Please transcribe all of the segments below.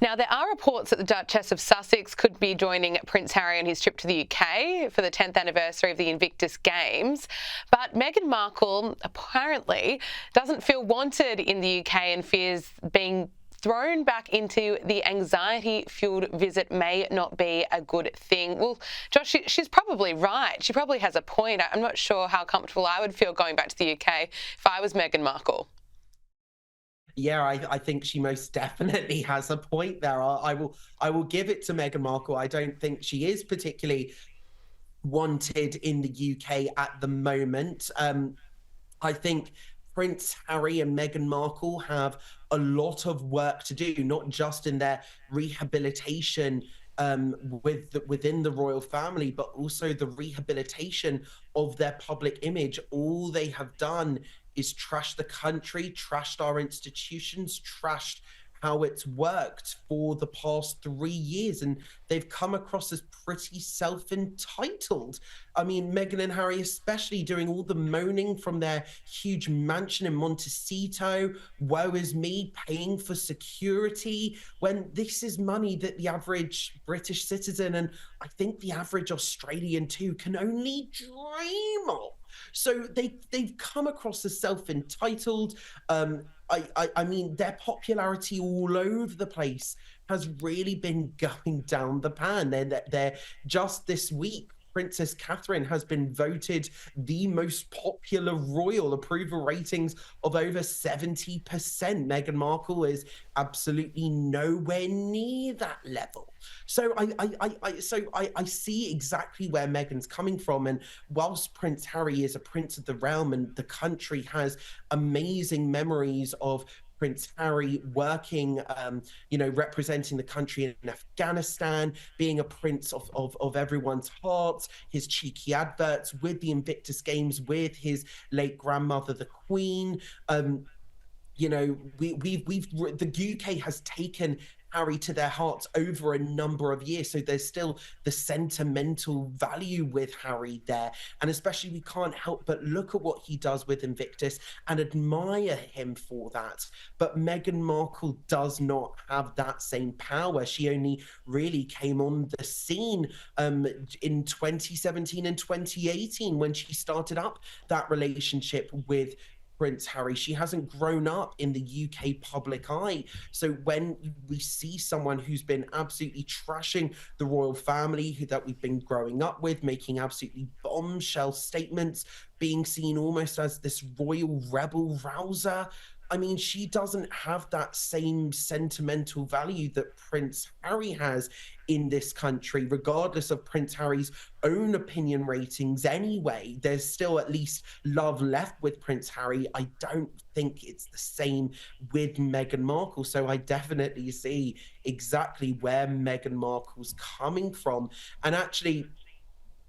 Now, there are reports that the Duchess of Sussex could be joining Prince Harry on his trip to the UK for the 10th anniversary of the Invictus Games. But Meghan Markle apparently doesn't feel wanted in the UK and fears being thrown back into the anxiety-fueled visit may not be a good thing. Well, Josh, she's probably right. She probably has a point. I'm not sure how comfortable I would feel going back to the UK if I was Meghan Markle. Yeah, I think she most definitely has a point there. I will give it to Meghan Markle. I don't think she is particularly wanted in the UK at the moment. I think Prince Harry and Meghan Markle have a lot of work to do, not just in their rehabilitation within the royal family, but also the rehabilitation of their public image. All they have done is trashed the country, trashed our institutions, trashed how it's worked for the past 3 years, and they've come across as pretty self-entitled. I mean, Meghan and Harry especially doing all the moaning from their huge mansion in Montecito, woe is me, paying for security, when this is money that the average British citizen, and I think the average Australian too, can only dream of. So they've come across as self-entitled. I mean, their popularity all over the place has really been going down the pan. They're just this week, Princess Catherine has been voted the most popular royal, approval ratings of over 70%. Meghan Markle is absolutely nowhere near that level. So I see exactly where Meghan's coming from. And whilst Prince Harry is a prince of the realm and the country has amazing memories of Prince Harry working, representing the country in Afghanistan, being a prince of everyone's hearts, his cheeky adverts with the Invictus Games, with his late grandmother, the Queen. The UK has taken Harry to their hearts over a number of years. So there's still the sentimental value with Harry there. And especially we can't help but look at what he does with Invictus and admire him for that. But Meghan Markle does not have that same power. She only really came on the scene in 2017 and 2018 when she started up that relationship with Prince Harry. She hasn't grown up in the UK public eye. So when we see someone who's been absolutely trashing the royal family, that we've been growing up with, making absolutely bombshell statements, being seen almost as this royal rebel rouser, I mean, she doesn't have that same sentimental value that Prince Harry has in this country, regardless of Prince Harry's own opinion ratings anyway. There's still at least love left with Prince Harry. I don't think it's the same with Meghan Markle. So I definitely see exactly where Meghan Markle's coming from. And actually,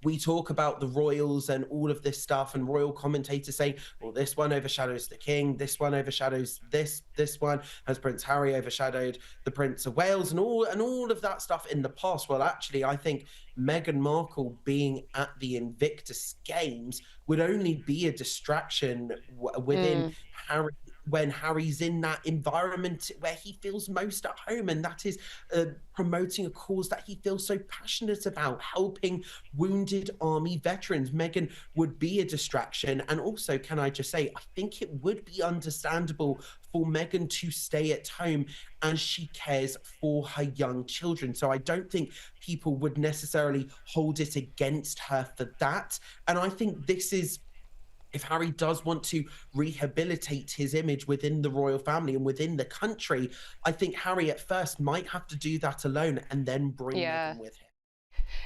we talk about the royals and all of this stuff, and royal commentators saying, well, this one overshadows the king, this one overshadows this one, has Prince Harry overshadowed the Prince of Wales, and all of that stuff in the past. Well, actually, I think Meghan Markle being at the Invictus Games would only be a distraction within Harry, when Harry's in that environment where he feels most at home, and that is promoting a cause that he feels so passionate about, helping wounded army veterans. Meghan would be a distraction. And also, can I just say, I think it would be understandable for Meghan to stay at home as she cares for her young children. So I don't think people would necessarily hold it against her for that. And I think this is, if Harry does want to rehabilitate his image within the royal family and within the country, I think Harry at first might have to do that alone and then bring Meghan with him.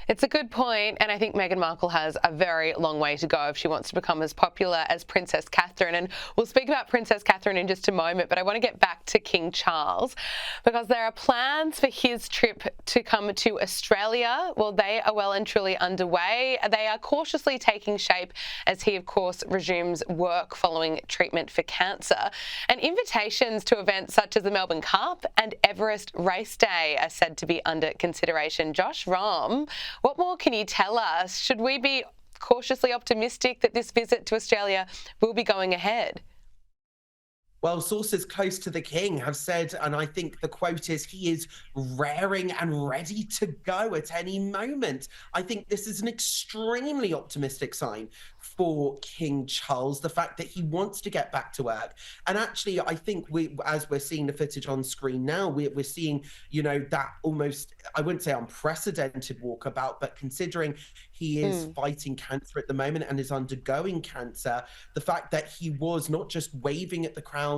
It's a good point, and I think Meghan Markle has a very long way to go if she wants to become as popular as Princess Catherine. And we'll speak about Princess Catherine in just a moment, but I want to get back to King Charles because there are plans for his trip to come to Australia. Well, they are well and truly underway. They are cautiously taking shape as he, of course, resumes work following treatment for cancer. And invitations to events such as the Melbourne Cup and Everest Race Day are said to be under consideration. Josh Rom, what more can you tell us? Should we be cautiously optimistic that this visit to Australia will be going ahead? Well, sources close to the king have said, and I think the quote is, he is raring and ready to go at any moment. I think this is an extremely optimistic sign for King Charles, the fact that he wants to get back to work. And actually, I think as we're seeing the footage on screen now, we're seeing, that almost, I wouldn't say unprecedented walkabout, but considering he is fighting cancer at the moment and is undergoing cancer, the fact that he was not just waving at the crowds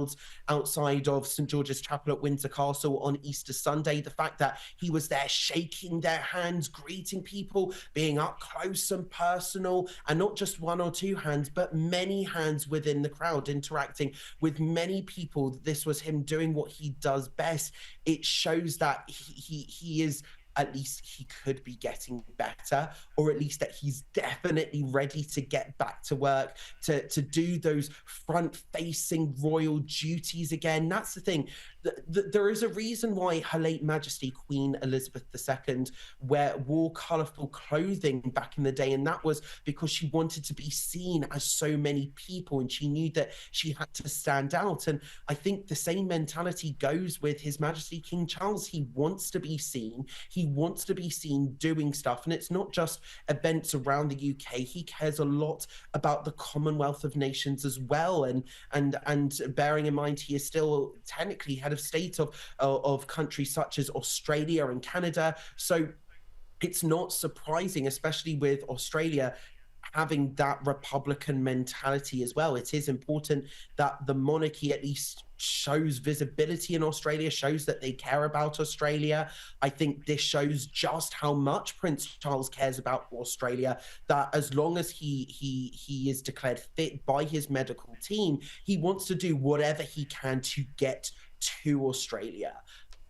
outside of St. George's Chapel at Windsor Castle on Easter Sunday, the fact that he was there shaking their hands, greeting people, being up close and personal, and not just one or two hands, but many hands within the crowd, interacting with many people. This was him doing what he does best. It shows that he is, at least he could be getting better, or at least that he's definitely ready to get back to work, to do those front-facing royal duties again. That's the thing. There is a reason why Her late Majesty Queen Elizabeth II wore colourful clothing back in the day, and that was because she wanted to be seen as so many people, and she knew that she had to stand out. And I think the same mentality goes with His Majesty King Charles. He wants to be seen. He wants to be seen doing stuff, and it's not just events around the UK. He cares a lot about the Commonwealth of Nations as well, and bearing in mind he is still technically head of state of countries such as Australia and Canada. So it's not surprising, especially with Australia having that Republican mentality as well. It is important that the monarchy at least shows visibility in Australia, shows that they care about Australia. I think this shows just how much Prince Charles cares about Australia, that as long as he is declared fit by his medical team, he wants to do whatever he can to get to Australia.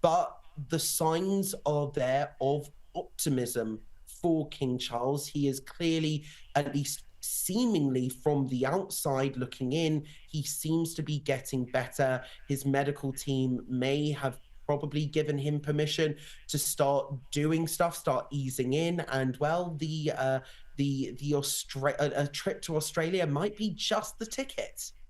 But the signs are there of optimism for King Charles. He is clearly, at least seemingly from the outside looking in, he seems to be getting better. His medical team may have probably given him permission to start doing stuff, start easing in, and well, a trip to Australia might be just the ticket.